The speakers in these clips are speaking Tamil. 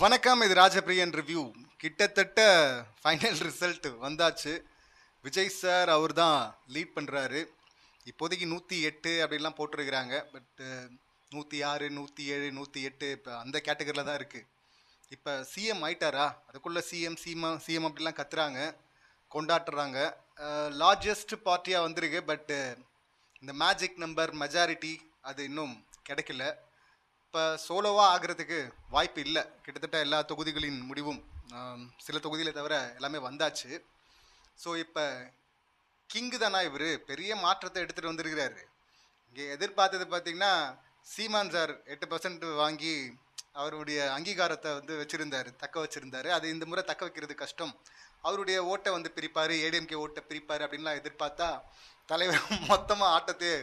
வணக்கம். இது ராஜபிரியன் ரிவ்யூ. கிட்டத்தட்ட ஃபைனல் ரிசல்ட் வந்தாச்சு. விஜய் சார் அவர் தான் லீட் பண்ணுறாரு. இப்போதைக்கு 108 அப்படிலாம் போட்டிருக்கிறாங்க. பட் 106, 107, 108 இப்போ அந்த கேட்டகரியில் தான் இருக்குது. இப்போ சிஎம் ஆயிட்டாரா? அதுக்குள்ளே சிஎம் சிஎம் அப்படிலாம் கத்துறாங்க, கொண்டாடுறாங்க. லார்ஜஸ்ட் பார்ட்டியாக வந்திருக்கு. பட்டு இந்த மேஜிக் நம்பர் மெஜாரிட்டி அது இன்னும் கிடைக்கல. இப்போ சோலோவாக ஆகிறதுக்கு வாய்ப்பு இல்லை. கிட்டத்தட்ட எல்லா தொகுதிகளின் முடிவும் சில தொகுதிகளை தவிர எல்லாமே வந்தாச்சு. ஸோ இப்போ கிங்கு தானா இவர் பெரிய மாற்றத்தை எடுத்துகிட்டு வந்திருக்கிறாரு. இங்கே எதிர்பார்த்தது பார்த்தீங்கன்னா சீமான் சார் 8% வாங்கி அவருடைய அங்கீகாரத்தை வந்து தக்க வச்சுருந்தார். அது இந்த முறை தக்க வைக்கிறது கஷ்டம். அவருடைய ஓட்டை வந்து பிரிப்பார், ஏடிஎம்கே ஓட்டை பிரிப்பார் அப்படின்லாம் எதிர்பார்த்தா தலைவர் மொத்தமாக ஆட்டத்தையே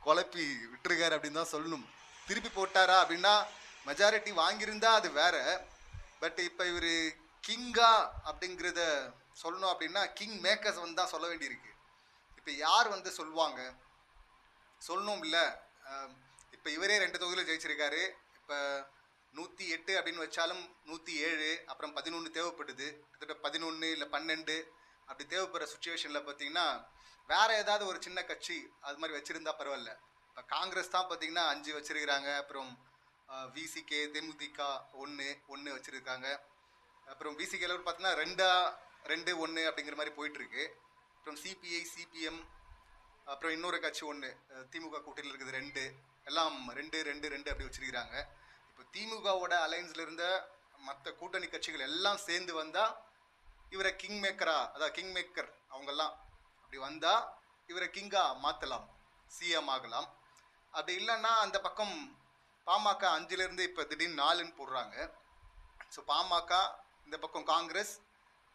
குழப்பி விட்டுருக்காரு அப்படின்னு தான் சொல்லணும். திருப்பி போட்டாரா அப்படின்னா மெஜாரிட்டி வாங்கியிருந்தா அது வேற. பட் இப்போ இவர் கிங்கா அப்படிங்கிறத சொல்லணும் அப்படின்னா கிங் மேக்கர்ஸ் வந்து தான் சொல்ல வேண்டியிருக்கு. இப்போ யார் வந்து சொல்லுவாங்க, சொல்லணும் இல்லை. இப்போ இவரே 2 தொகுதியில் ஜெயிச்சிருக்காரு. இப்போ 108 அப்படின்னு வச்சாலும் 107, அப்புறம் 11 தேவைப்படுது. கிட்டத்தட்ட 11 இல்லை 12 அப்படி தேவைப்படுற சுச்சுவேஷனில் பார்த்தீங்கன்னா வேற ஏதாவது ஒரு சின்ன கட்சி அது மாதிரி வச்சிருந்தா பரவாயில்ல. இப்போ காங்கிரஸ் தான் பார்த்தீங்கன்னா 5 வச்சிருக்கிறாங்க. அப்புறம் விசிகே, தேமுதிக 1 வச்சிருக்காங்க. அப்புறம் விசிகேல பார்த்தீங்கன்னா 2, 1 அப்படிங்கிற மாதிரி போயிட்டு இருக்கு. அப்புறம் சிபிஐ, சிபிஎம், அப்புறம் இன்னொரு கட்சி 1 திமுக கூட்டணியில் இருக்குது 2, எல்லாம் 2, 2, 2 அப்படி வச்சிருக்கிறாங்க. இப்போ திமுகவோட அலையன்ஸ்ல இருந்த மற்ற கூட்டணி கட்சிகள் எல்லாம் சேர்ந்து வந்தா இவரை கிங் மேக்கரா, அதாவது கிங் மேக்கர் அவங்கெல்லாம் அப்படி வந்தா இவரை கிங்கா மாற்றலாம், சிஎம் ஆகலாம். அப்படி இல்லைன்னா அந்த பக்கம் பாமக 5லேருந்து இப்போ திடீர்னு 4ன்னு போடுறாங்க. ஸோ பாமக, இந்த பக்கம் காங்கிரஸ்,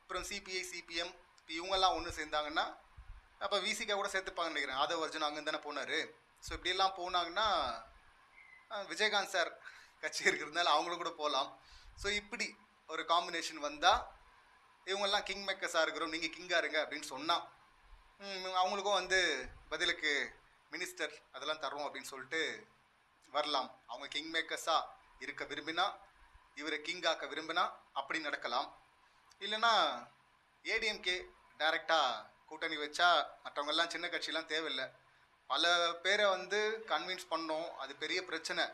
அப்புறம் சிபிஐ, சிபிஎம், இப்போ இவங்கெல்லாம் ஒன்று சேர்ந்தாங்கன்னா அப்போ விசிகா கூட சேர்த்துப்பாங்கன்னு நினைக்கிறேன். ஆதவ அர்ஜுன் அங்கே தானே போனார். ஸோ இப்படியெல்லாம் போனாங்கன்னா விஜயகாந்த் சார் கட்சி இருக்கிறதுனால அவங்களும் கூட போகலாம். ஸோ இப்படி ஒரு காம்பினேஷன் வந்தால் இவங்கெல்லாம் கிங் மேக்கர்ஸாக இருக்கிறோம், நீங்கள் கிங்காக இருங்க அப்படின்னு சொன்னால் அவங்களுக்கும் வந்து பதிலுக்கு மினிஸ்டர் அதெல்லாம் தரோம் அப்படின்னு சொல்லிட்டு வரலாம். அவங்க கிங் மேக்கர்ஸாக இருக்க விரும்பினா, இவரை கிங்காக்க விரும்பினா அப்படி நடக்கலாம். இல்லைன்னா ஏடிஎம்கே டைரெக்டாக கூட்டணி வச்சா மற்றவங்கெல்லாம் சின்ன கட்சியெலாம் தேவையில்லை. பல பேரை வந்து கன்வின்ஸ் பண்ணோம், அது பெரிய பிரச்சனை.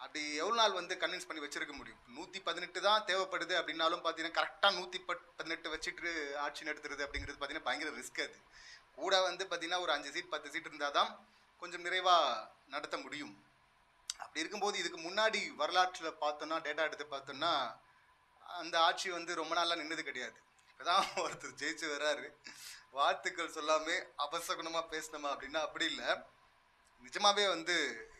அப்படி எவ்வளோ நாள் வந்து கன்வின்ஸ் பண்ணி வச்சிருக்க முடியும்? 118 தான் தேவைப்படுது அப்படின்னாலும் பார்த்தீங்கன்னா கரெக்டாக 118 வச்சுட்டு ஆட்சி நடத்துறது அப்படிங்கிறது பார்த்தீங்கன்னா பயங்கர ரிஸ்க். அது கூட வந்து பார்த்தீங்கன்னா ஒரு 5 சீட் 10 சீட் இருந்தால் தான் கொஞ்சம் நிறைவாக நடத்த முடியும். அப்படி இருக்கும்போது இதுக்கு முன்னாடி வரலாற்றில் பார்த்தோன்னா, டேட்டா எடுத்து பார்த்தோன்னா அந்த ஆட்சி வந்து ரொம்ப நாளாக நின்னது கிடையாது. இப்போதான் ஒருத்தர் ஜெயிச்சு வர்றாரு, வாழ்த்துக்கள் சொல்லாமே அபசகுணமாக பேசணுமா அப்படின்னா அப்படி இல்லை. நிஜமாவே வந்து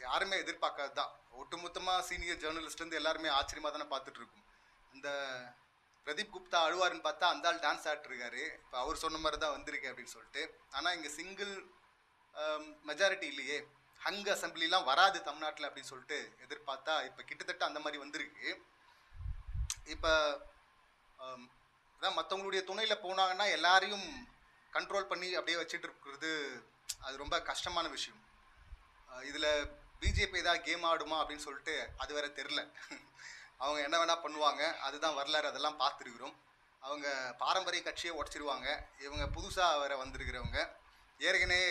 யாருமே எதிர்பார்க்காது தான். ஒட்டுமொத்தமாக சீனியர் ஜேர்னலிஸ்ட்லேருந்து எல்லாருமே ஆச்சரியமாக தானே பார்த்துட்டு இருக்கும். இந்த பிரதீப் குப்தா அழுவாருன்னு பார்த்தா அந்த ஆள் டான்ஸ் ஆடிட்டுருக்காரு. இப்போ அவர் சொன்ன மாதிரி தான் வந்திருக்கு அப்படின்னு சொல்லிட்டு. ஆனால் இங்கே சிங்கிள் மெஜாரிட்டி இல்லையே, ஹங் அசம்பிளிலாம் வராது தமிழ்நாட்டில் அப்படின்னு சொல்லிட்டு எதிர்பார்த்தா இப்போ கிட்டத்தட்ட அந்த மாதிரி வந்திருக்கு. இப்போ அதான் மற்றவங்களுடைய துணையில் போனாங்கன்னா எல்லாரையும் கண்ட்ரோல் பண்ணி அப்படியே வச்சுட்டு இருக்கிறது அது ரொம்ப கஷ்டமான விஷயம். இதில் பிஜேபி ஏதாவது கேம் ஆடுமா அப்படின்னு சொல்லிட்டு அது வேற தெரில. அவங்க என்ன வேணால் பண்ணுவாங்க, அதுதான் வரலாறு, அதெல்லாம் பார்த்துருக்குறோம். அவங்க பாரம்பரிய கட்சியை உடச்சிருவாங்க. இவங்க புதுசாக வேற வந்திருக்கிறவங்க, ஏற்கனவே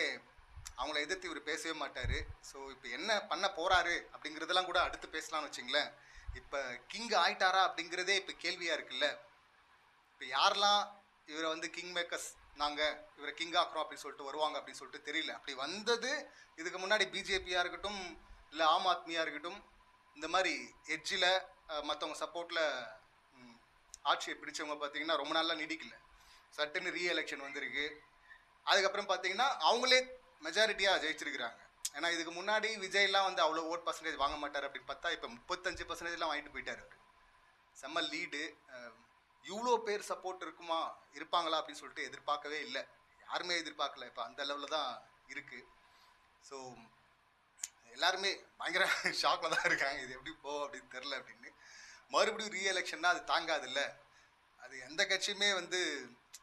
அவங்கள எதிர்த்து இவர் பேசவே மாட்டார். ஸோ இப்போ என்ன பண்ண போகிறாரு அப்படிங்கிறதெல்லாம் கூட அடுத்து பேசலாம்னு வச்சிங்களேன். இப்போ கிங் ஆயிட்டாரா அப்படிங்கிறதே இப்போ கேள்வியாக இருக்குல்ல. இப்போ யாரெல்லாம் இவரை வந்து கிங் மேக்கர்ஸ், நாங்கள் இவரை கிங் ஆக்குறோம் அப்படின்னு சொல்லிட்டு வருவாங்க அப்படின்னு சொல்லிட்டு தெரியல. அப்படி வந்தது இதுக்கு முன்னாடி பிஜேபியாக இருக்கட்டும், இல்லை ஆம் ஆத்மியாக இருக்கட்டும், இந்த மாதிரி எட்ஜில் மற்றவங்க சப்போர்ட்டில் ஆட்சியை பிடிச்சவங்க பார்த்தீங்கன்னா ரொம்ப நாளாக நீடிக்கல. சட்டுன்னு ரீஎலெக்ஷன் வந்திருக்கு. அதுக்கப்புறம் பார்த்தீங்கன்னா அவங்களே மெஜாரிட்டியாக ஜெயிச்சிருக்கிறாங்க. ஏன்னா இதுக்கு முன்னாடி விஜய்லாம் வந்து அவ்வளோ ஓட் பர்சன்டேஜ் வாங்க மாட்டார் அப்படின்னு பார்த்தா இப்போ 35% வாங்கிட்டு போயிட்டார் அவர். செம்ம லீடு. இவ்வளோ பேர் சப்போர்ட் இருப்பாங்களா அப்படின்னு சொல்லிட்டு எதிர்பார்க்கவே இல்லை, யாருமே எதிர்பார்க்கல. இப்போ அந்த லெவலில் தான் இருக்குது. ஸோ எல்லாருமே பயங்கர ஷாக்கில் தான் இருக்காங்க, இது எப்படி அப்படின்னு தெரில அப்படின்னு. மறுபடியும் ரீஎலெக்ஷன்னா அது தாங்காது இல்லை, அது எந்த கட்சியுமே வந்து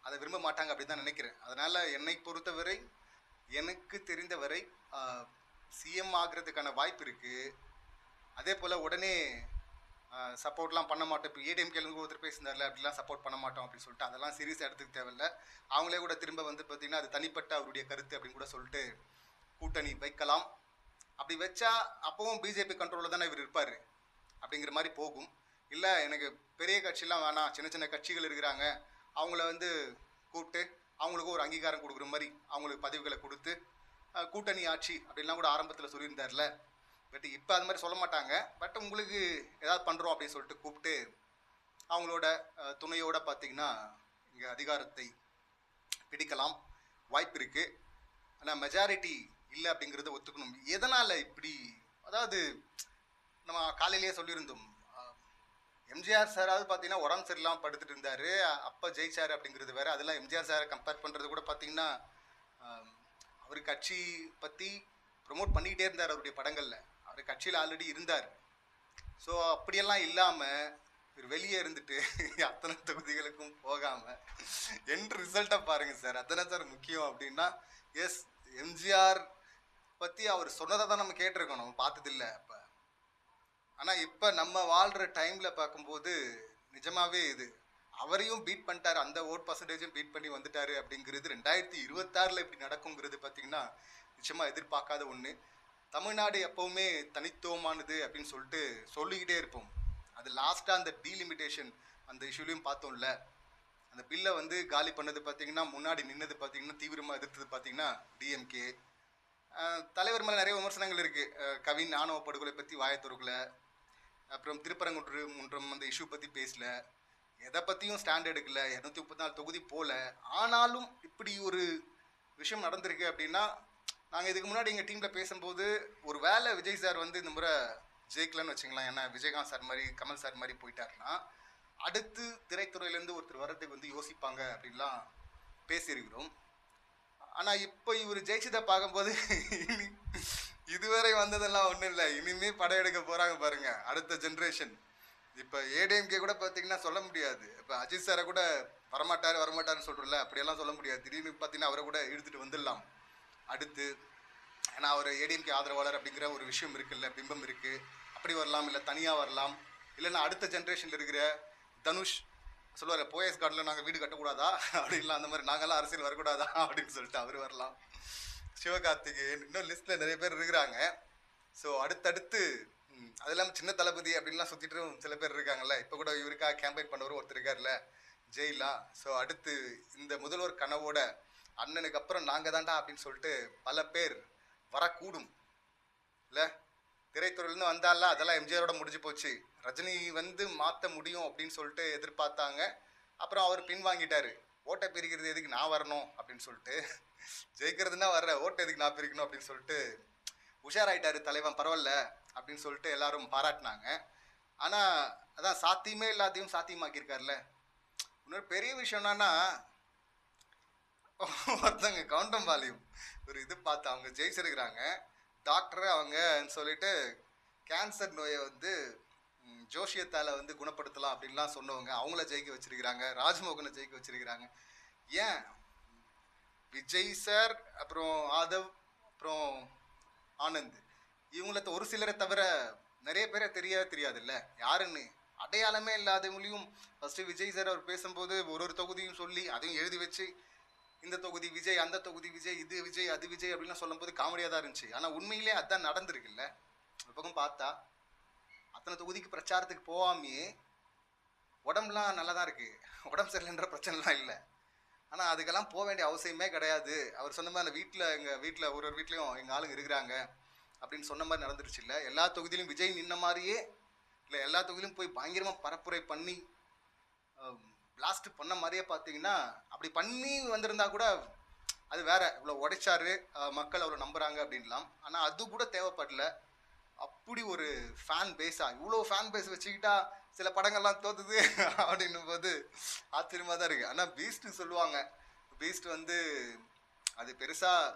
அதை விரும்ப மாட்டாங்க அப்படின்னு தான் நினைக்கிறேன். அதனால் என்னை பொறுத்தவரை, எனக்கு தெரிந்தவரை சிஎம் ஆகிறதுக்கான வாய்ப்பு இருக்குது. அதே போல் உடனே சப்போர்ட்லாம் பண்ண மாட்டோம். இப்போ ஏடிஎம்கேலேருந்து ஒருத்தர் பேசினார்ல, அப்படிலாம் சப்போர்ட் பண்ண மாட்டோம் அப்படின்னு சொல்லிட்டு அதெல்லாம் சீரியஸாக எடுத்துக்க தேவையில்ல. அவங்களே கூட திரும்ப வந்து பார்த்தீங்கன்னா அது தனிப்பட்ட அவருடைய கருத்து அப்படின்னு கூட சொல்லிட்டு கூட்டணி வைக்கலாம். அப்படி வச்சா அப்பவும் பிஜேபி கண்ட்ரோலில் தானே இவர் இருப்பார் அப்படிங்கிற மாதிரி போகும். இல்லை எனக்கு பெரிய கட்சிலாம் வேணாம், சின்ன சின்ன கட்சிகள் இருக்கிறாங்க, அவங்கள வந்து கூப்பிட்டு அவங்களுக்கு ஒரு அங்கீகாரம் கொடுக்குற மாதிரி அவங்களுக்கு பதவிகளை கொடுத்து கூட்டணி ஆட்சி அப்படின்லாம் கூட ஆரம்பத்தில் சொல்லியிருந்தார்ல. பட் இப்போ அது மாதிரி சொல்ல மாட்டாங்க. பட் உங்களுக்கு ஏதாவது பண்ணுறோம் அப்படின்னு சொல்லிட்டு கூப்பிட்டு அவங்களோட துணையோட பார்த்தீங்கன்னா இங்கே அதிகாரத்தை பிடிக்கலாம் வாய்ப்பு இருக்குது. ஆனால் மெஜாரிட்டி இல்லை அப்படிங்கிறத ஒத்துக்கணும். எதனால் இப்படி, அதாவது நம்ம காலையிலேயே சொல்லியிருந்தோம், எம்ஜிஆர் சாராவது பார்த்தீங்கன்னா உடம்பு சரியில்லாமல் படுத்துட்டு இருந்தார், அப்போ ஜெயிச்சார் அப்படிங்கிறது வேறு. அதெல்லாம் எம்ஜிஆர் சாரை கம்பேர் பண்ணுறது கூட பார்த்தீங்கன்னா அவர் கட்சி பற்றி ப்ரொமோட் பண்ணிக்கிட்டே இருந்தார் அவருடைய படங்களில். அவர் கட்சியில் ஆல்ரெடி இருந்தார். ஸோ அப்படியெல்லாம் இல்லாமல் இவர் வெளியே இருந்துட்டு அத்தனை தொகுதிகளுக்கும் போகாமல் என் ரிசல்ட்டை பாருங்கள் சார், அத்தனை சார் முக்கியம். அப்படின்னா எஸ், எம்ஜிஆர் பற்றி அவர் சொன்னதை தான் நம்ம கேட்டிருக்கோம், நம்ம பார்த்ததில்லை அப்போ. ஆனால் இப்போ நம்ம வாழ்கிற டைமில் பார்க்கும்போது நிஜமாகவே இது அவரையும் பீட் பண்ணிட்டார், அந்த ஓட் பர்சன்டேஜும் பீட் பண்ணி வந்துட்டார் அப்படிங்கிறது 2026 இப்படி நடக்குங்கிறது பார்த்திங்கன்னா நிச்சயமாக எதிர்பார்க்காத ஒன்று. தமிழ்நாடு எப்போவுமே தனித்துவமானது அப்படின்னு சொல்லிட்டு சொல்லிக்கிட்டே இருப்போம். அது லாஸ்ட்டாக அந்த டீலிமிட்டேஷன் அந்த இஷ்யூலையும் பார்த்தோம்ல, அந்த பில்லை வந்து காலி பண்ணது பார்த்திங்கன்னா முன்னாடி நின்னது பார்த்திங்கன்னா தீவிரமாக எதிர்த்தது பார்த்திங்கன்னா டிஎம்கே. தலைவர் மேலே நிறைய விமர்சனங்கள் இருக்குது. கவின் ஆணவ படுகொலை பற்றி வாயத்துறக்கல, அப்புறம் திருப்பரங்குன்றம் அந்த இஷ்யூ பற்றி பேசல, எதை பற்றியும் ஸ்டாண்ட் எடுக்கல, 234 தொகுதி போல. ஆனாலும் இப்படி ஒரு விஷயம் நடந்திருக்கு அப்படின்னா, நாங்கள் இதுக்கு முன்னாடி எங்கள் டீமில் பேசும்போது ஒரு வேளை விஜய் சார் வந்து இந்த முறை ஜெயிக்கலன்னு வச்சுக்கலாம், ஏன்னா விஜயகாந்த் சார் மாதிரி கமல் சார் மாதிரி போயிட்டாருன்னா அடுத்து திரைத்துறையிலேருந்து ஒருத்தர் வர்றதுக்கு வந்து யோசிப்பாங்க அப்படின்லாம் பேசியிருக்கிறோம். ஆனால் இப்போ இவர் ஜெயிச்சதை பார்க்கும்போது இதுவரை வந்ததெல்லாம் ஒன்றும் இல்லை, இனிமேல் படம் எடுக்க போகிறாங்க பாருங்கள் அடுத்த ஜென்ரேஷன். இப்போ ஏடிஎம்கே கூட பார்த்தீங்கன்னா சொல்ல முடியாது, இப்போ அஜித் சாரை கூட வரமாட்டாருன்னு சொல்கிறல, அப்படியெல்லாம் சொல்ல முடியாது. திடீர்னு பார்த்தீங்கன்னா அவரை கூட இழுத்துட்டு வந்துடலாம் அடுத்து. ஏன்னா அவர் ஏடிஎம்கே ஆதரவாளர் அப்படிங்கிற ஒரு விஷயம் இருக்குல்ல, பிம்பம் இருக்குது. அப்படி வரலாம், இல்லை தனியாக வரலாம், இல்லைன்னா அடுத்த ஜென்ரேஷனில் இருக்கிற தனுஷ் சொல்லுவார் போயஸ் கார்டில் நாங்கள் வீடு கட்டக்கூடாதா அப்படின்லாம், அந்த மாதிரி நாங்கள்லாம் அரசியல் வரக்கூடாதா அப்படின்னு சொல்லிட்டு அவர் வரலாம். சிவகார்த்திகேயன், இன்னும் லிஸ்ட்டில் நிறைய பேர் இருக்கிறாங்க. ஸோ அடுத்தடுத்து அது இல்லாமல் சின்ன தளபதி அப்படின்லாம் சுற்றிட்டு சில பேர் இருக்காங்கல்ல. இப்போ கூட இவருக்காக கேம்பெயின் பண்ணவர் ஒருத்தர் இருக்கார்ல, ஜெயிலா. ஸோ அடுத்து இந்த முதல்வர் கனவோட அண்ணனுக்கு அப்புறம் நாங்கள் தாண்டா அப்படின்னு சொல்லிட்டு பல பேர் வரக்கூடும் இல்லை. திரைத்துறையிலேருந்து வந்தால அதெல்லாம் எம்ஜிஆரோட முடிஞ்சு போச்சு, ரஜினி வந்து மாற்ற முடியும் அப்படின்னு சொல்லிட்டு எதிர்பார்த்தாங்க. அப்புறம் அவர் பின்வாங்கிட்டார், ஓட்டை பிரிக்கிறது எதுக்கு நான் வரணும் அப்படின்னு சொல்லிட்டு, ஜெயிக்கிறதுனா வர்ற ஓட்டை எதுக்கு நான் பிரிக்கணும் அப்படின்னு சொல்லிட்டு உஷாராயிட்டார் தலைவன், பரவாயில்ல அப்படின்னு சொல்லிட்டு எல்லாரும் பாராட்டினாங்க. ஆனால் அதான் சாத்தியமே எல்லாத்தையும் சாத்தியமாக்கியிருக்காருல. இன்னொரு பெரிய விஷயம் என்னன்னா, ஒருத்தவங்க கவுண்டம்பாளையம் ஒரு இது பார்த்து அவங்க ஜெயிச்சிருக்கிறாங்க டாக்டர் அவங்கன்னு சொல்லிட்டு, கேன்சர் நோயை வந்து ஜோஷியத்தால் வந்து குணப்படுத்தலாம் அப்படின்லாம் சொன்னவங்க அவங்கள ஜெயிக்க வச்சிருக்கிறாங்க, ராஜ்மோகனை ஜெயிக்க வச்சிருக்கிறாங்க. ஏன் விஜய் சார், அப்புறம் ஆதவ், அப்புறம் ஆனந்த், இவங்கள ஒரு சிலரை தவிர நிறைய பேரை தெரியாதுல்ல யாருன்னு. அடையாளமே இல்லாதவங்களையும் ஃபஸ்ட்டு விஜய் சார் அவர் பேசும்போது ஒரு தொகுதியும் சொல்லி அதையும் எழுதி வச்சு, இந்த தொகுதி விஜய், அந்த தொகுதி விஜய், இது விஜய் அது விஜய் அப்படின்லாம் சொல்லும்போது காமெடியாக தான் இருந்துச்சு. ஆனால் உண்மையிலே அதுதான் நடந்திருக்குல்ல. ஒரு பக்கம் பார்த்தா அத்தனை தொகுதிக்கு பிரச்சாரத்துக்கு போகாமையே உடம்புலாம் நல்லா தான் இருக்குது, உடம்பு சரியில்லைன்ற பிரச்சனைலாம் இல்லை. ஆனால் அதுக்கெல்லாம் போக வேண்டிய அவசியமே கிடையாது. அவர் சொன்ன மாதிரி வீட்டில், எங்கள் வீட்டில் ஒரு வீட்லேயும் எங்கள் ஆளுங்க இருக்கிறாங்க அப்படின்னு சொன்ன மாதிரி நடந்துருச்சு இல்லை. எல்லா தொகுதியிலும் விஜய் நின்ன மாதிரியே இல்லை, எல்லா தொகுதியிலும் போய் பயங்கரமாக பரப்புரை பண்ணி பிளாஸ்ட் பண்ண மாதிரியே பார்த்தீங்கன்னா, அப்படி பண்ணி வந்திருந்தா கூட அது வேற, இவ்வளோ உடைச்சாரு, மக்கள் அவ்வளோ நம்புகிறாங்க அப்படின்லாம். ஆனால் அது கூட தேவைப்படல. அப்படி ஒரு ஃபேன் பேஸாக, இவ்வளோ ஃபேன் பேஸ் வச்சுக்கிட்டா சில படங்கள்லாம் தோத்துது அப்படின்னும் போது ஆச்சரியமாக தான் இருக்குது. ஆனால் பீஸ்ட்டு சொல்லுவாங்க, பீஸ்ட் வந்து அது பெருசாக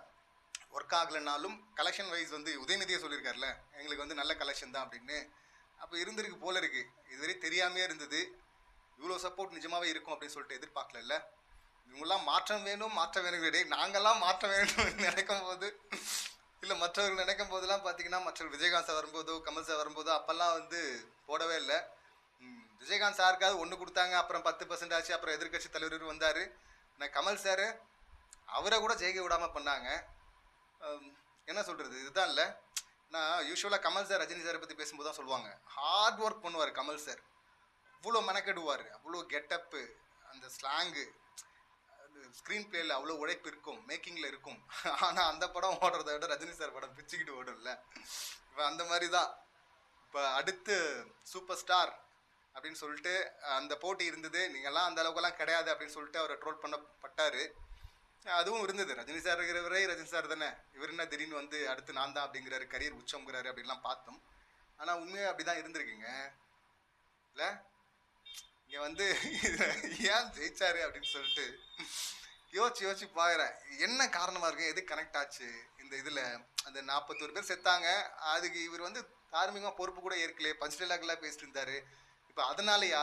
ஒர்க் ஆகலைனாலும் கலெக்ஷன் வைஸ் வந்து உதயநிதியை சொல்லியிருக்காருல, எங்களுக்கு வந்து நல்ல கலெக்ஷன் தான் அப்படின்னு. அப்போ இருந்திருக்கு போல இருக்குது, இதுவரை தெரியாமையே இருந்தது. இவ்வளோ சப்போர்ட் நிஜமாகவே இருக்கும் அப்படின்னு சொல்லிட்டு எதிர்பார்க்கல. இவங்கெல்லாம் மாற்றம் வேணும் கிடையாது, நாங்கள்லாம் மாற்றம் வேணும்னு நினைக்கும் போது, இல்லை மற்றவர்கள் நினைக்கும் போதெல்லாம் பார்த்தீங்கன்னா, மற்றவர்கள் விஜயகாந்த் சார் வரும்போதோ கமல் சார் வரும்போதோ அப்போல்லாம் வந்து போடவே இல்லை. விஜயகாந்த் சாருக்காவது ஒன்று கொடுத்தாங்க, அப்புறம் 10% ஆச்சு, அப்புறம் எதிர்கட்சி தலைவர் வந்தார். நான் கமல் சார் அவரை கூட ஜெயிக்க விடாமல் பண்ணாங்க. என்ன சொல்கிறது, இதுதான் இல்லை. நான் யூஸ்வலாக கமல் சார் ரஜினி சாரை பற்றி பேசும்போது தான் சொல்லுவாங்க, ஹார்ட் ஒர்க் பண்ணுவார் கமல் சார், அவ்வளோ மெனக்கெடுவார், அவ்வளோ கெட்டப்பு, அந்த ஸ்லாங்கு, ஸ்க்ரீன் பிளேயில் அவ்வளோ உழைப்பு இருக்கும், மேக்கிங்கில் இருக்கும். ஆனால் அந்த படம் ஓடுறத விட ரஜினி சார் படம் பிச்சுக்கிட்டு ஓடும்ல. இப்போ அந்த மாதிரி தான் இப்போ அடுத்து சூப்பர் ஸ்டார் அப்படின்னு சொல்லிட்டு அந்த போட்டி இருந்தது. நீங்கள்லாம் அந்த அளவுக்குலாம் கிடையாது அப்படின்னு சொல்லிட்டு அவரை ட்ரோல் பண்ணப்பட்டார். அதுவும் இருந்தது. ரஜினி சார் இருக்கிறவரே ரஜினி சார் தானே, இவர் என்ன திடீர்னு வந்து அடுத்து நான் தான் அப்படிங்கிறாரு, கரியர் உச்சம்ங்கிறாரு அப்படின்லாம் பார்த்தோம். ஆனால் உண்மையாக அப்படி தான் இருந்திருக்குங்க. இல்லை இங்கே வந்து ஏன் ஜெயிச்சாரு அப்படின்னு சொல்லிட்டு யோசிச்சு பார்க்குறேன், என்ன காரணமாக இருக்கு, எது கனெக்ட் ஆச்சு இந்த இதில். அந்த 41 பேர் செத்தாங்க, அதுக்கு இவர் வந்து தார்மீகமாக பொறுப்பு கூட ஏற்கலையே, பஞ்ச் டைலாக்லாம் பேசிட்டு இருந்தார். இப்போ அதனாலயா,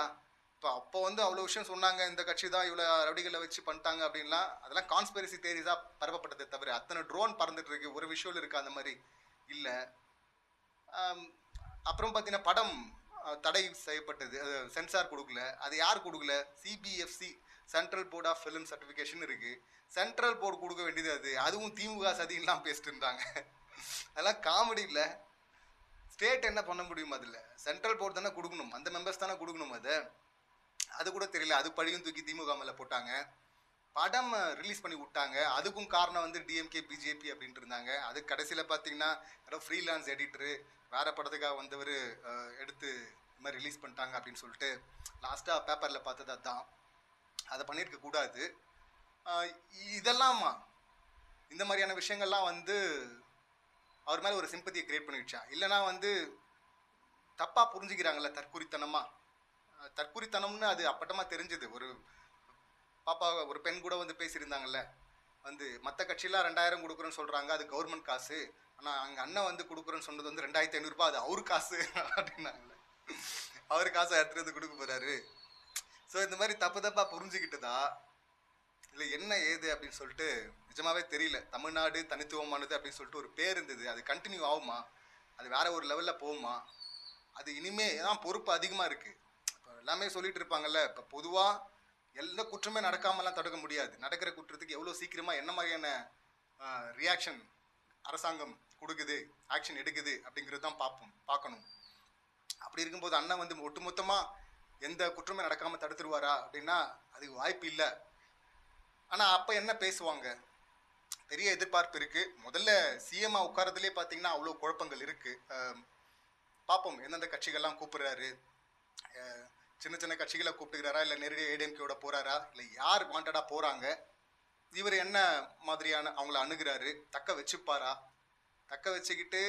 இப்போ அப்போ வந்து அவ்வளோ விஷயம் சொன்னாங்க, இந்த கட்சி தான் இவ்வளோ ரவுடிகளை வச்சு பண்ணிட்டாங்க அப்படின்லாம், அதெல்லாம் கான்ஸ்பிரசி தேரிஸாக பரப்பப்பட்டதை தவிர அத்தனை ட்ரோன் பறந்துட்டு இருக்கு, ஒரு விஷயம் இருக்கா அந்த மாதிரி இல்லை. அப்புறம் பார்த்தீங்கன்னா படம் தடை செய்யப்பட்டது, சென்சார் கொடுக்கல. அது யார் கொடுக்கல? CBFC, central board of film certification இருக்குது. சென்ட்ரல் போர்டு கொடுக்க வேண்டியது அதுவும் திமுக சதியெல்லாம் பேசிட்டு இருந்தாங்க. அதெல்லாம் காமெடி இல்லை. ஸ்டேட் என்ன பண்ண முடியும்? அதில் சென்ட்ரல் போர்டு தானே கொடுக்கணும், அந்த மெம்பர்ஸ் தானே கொடுக்கணும். அது கூட தெரியல. அது பழியும் தூக்கி திமுக மேலே போட்டாங்க. படம் ரிலீஸ் பண்ணி விட்டாங்க. அதுக்கும் காரணம் வந்து டிஎம்கே பிஜேபி அப்படின்ட்டு இருந்தாங்க. அது கடைசியில் பார்த்தீங்கன்னா யாரோ ஃப்ரீலான்ஸ் எடிட்டரு வேறு படத்துக்காக வந்தவர் எடுத்து இது மாதிரி ரிலீஸ் பண்ணிட்டாங்க அப்படின்னு சொல்லிட்டு லாஸ்ட்டாக பேப்பரில் பார்த்தது அதுதான். அதை பண்ணியிருக்க கூடாது. இதெல்லாம் இந்த மாதிரியான விஷயங்கள்லாம் வந்து அவர் மேலே ஒரு சிம்பத்தியை கிரியேட் பண்ணிடுச்சா, இல்லைனா வந்து தப்பாக புரிஞ்சுக்கிறாங்கல்ல, தற்குறித்தனம்னு அது அப்பட்டமாக தெரிஞ்சுது. ஒரு பாப்பா, ஒரு பெண் கூட வந்து பேசியிருந்தாங்கல்ல, வந்து மற்ற கட்சியெலாம் 2000 கொடுக்குறேன்னு சொல்கிறாங்க, அது கவர்மெண்ட் காசு, ஆனால் அங்கே அண்ணன் வந்து கொடுக்குறேன்னு சொன்னது வந்து 2500 ரூபாய், அது அவரு காசு அப்படின்னாங்கல்ல. அவர் காசை எடுத்துகிட்டு வந்து கொடுக்க போகிறாரு. ஸோ இந்த மாதிரி தப்பாக புரிஞ்சுக்கிட்டுதா இல்லை என்ன ஏது அப்படின்னு சொல்லிட்டு நிஜமாவே தெரியல. தமிழ்நாடு தனித்துவமானது அப்படின்னு சொல்லிட்டு ஒரு பேர் இருந்தது, அது கண்டினியூ ஆகுமா, அது வேற ஒரு லெவலில் போகுமா, அது இனிமே தான் பொறுப்பு அதிகமாக இருக்குது. இப்போ எல்லாமே சொல்லிட்டு இருப்பாங்கல்ல, இப்போ பொதுவாக எந்த குற்றமே நடக்காமலாம் தடுக்க முடியாது. நடக்கிற குற்றத்துக்கு எவ்வளோ சீக்கிரமாக என்ன மாதிரியான ரியாக்ஷன் அரசாங்கம் கொடுக்குது, ஆக்ஷன் எடுக்குது அப்படிங்கிறது தான் பார்க்கணும். அப்படி இருக்கும்போது அண்ணன் வந்து ஒட்டுமொத்தமாக எந்த குற்றமே நடக்காமல் தடுத்துருவாரா அப்படின்னா அதுக்கு வாய்ப்பு இல்லை. ஆனால் அப்போ என்ன பேசுவாங்க, பெரிய எதிர்பார்ப்பு இருக்குது. முதல்ல சிஎம்மாக உட்காரதுலேயே பார்த்தீங்கன்னா அவ்வளோ குழப்பங்கள் இருக்குது. பார்ப்போம் எந்தெந்த கட்சிகள்லாம் கூப்பிட்றாரு, சின்ன சின்ன கட்சிகளை கூப்பிட்டுக்கிறாரா, இல்லை நேரடியாக ஏடிஎம்கேயோட போகிறாரா, இல்லை யார் வாண்டடாக போகிறாங்க, இவர் என்ன மாதிரியான அவங்கள அணுகிறாரு, தக்க வச்சுப்பாரா, தக்க வச்சுக்கிட்டு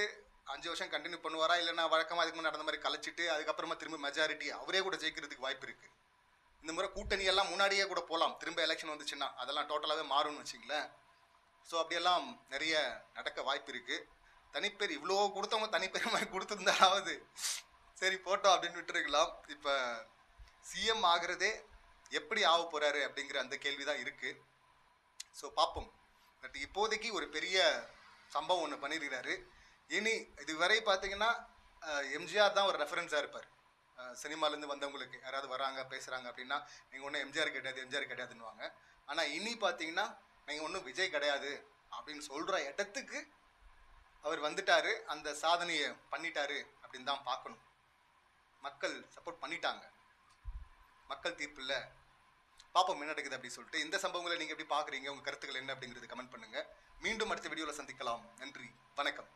5 வருஷம் கண்டினியூ பண்ணுவாரா, இல்லைன்னா வழக்கமாக அதுக்கு முன்னாடி நடந்த மாதிரி கலைச்சிட்டு அதுக்கப்புறமா திரும்ப மெஜாரிட்டி அவரே கூட ஜெயிக்கிறதுக்கு வாய்ப்பு இருக்குது. இந்த முறை கூட்டணியெல்லாம் முன்னாடியே கூட போகலாம், திரும்ப எலெக்ஷன் வந்துச்சுன்னா அதெல்லாம் டோட்டலாகவே மாறும்னு வச்சிங்களேன். ஸோ அப்படியெல்லாம் நிறைய நடக்க வாய்ப்பு இருக்குது. தனிப்பேர் இவ்வளோ கொடுத்தவங்க தனிப்பேர் மாதிரி கொடுத்துருந்தாலாவது சரி போட்டோம் அப்படின்னு விட்டுருக்கலாம். இப்போ சிஎம் ஆகிறதே எப்படி ஆக போகிறாரு அப்படிங்கிற அந்த கேள்வி தான் இருக்குது. ஸோ பார்ப்போம். பட் இப்போதைக்கு ஒரு பெரிய சம்பவம் ஒன்று பண்ணியிருக்கிறாரு. இனி இதுவரை பார்த்தீங்கன்னா எம்ஜிஆர் தான் ஒரு ரெஃபரன்ஸாக இருப்பார். சினிமாலேருந்து வந்தவங்களுக்கு யாராவது வராங்க பேசுகிறாங்க அப்படின்னா நீங்கள் ஒன்றும் எம்ஜிஆர் கிடையாதுன்னுவாங்க. ஆனால் இனி பார்த்தீங்கன்னா நீங்கள் ஒன்றும் விஜய் கிடையாது அப்படின்னு சொல்கிற இடத்துக்கு அவர் வந்துட்டார், அந்த சாதனையை பண்ணிட்டாரு அப்படின்னு தான் பார்க்கணும். மக்கள் சப்போர்ட் பண்ணிட்டாங்க, மக்கள் தீர்ப்பு இல்லை. பார்ப்போம் என்ன நடக்குது அப்படின்னு சொல்லிட்டு. இந்த சம்பவங்களை நீங்கள் எப்படி பார்க்குறீங்க, உங்கள் கருத்துக்கள் என்ன அப்படிங்கிறது கமெண்ட் பண்ணுங்கள். மீண்டும் அடுத்த வீடியோவில் சந்திக்கலாம். நன்றி, வணக்கம்.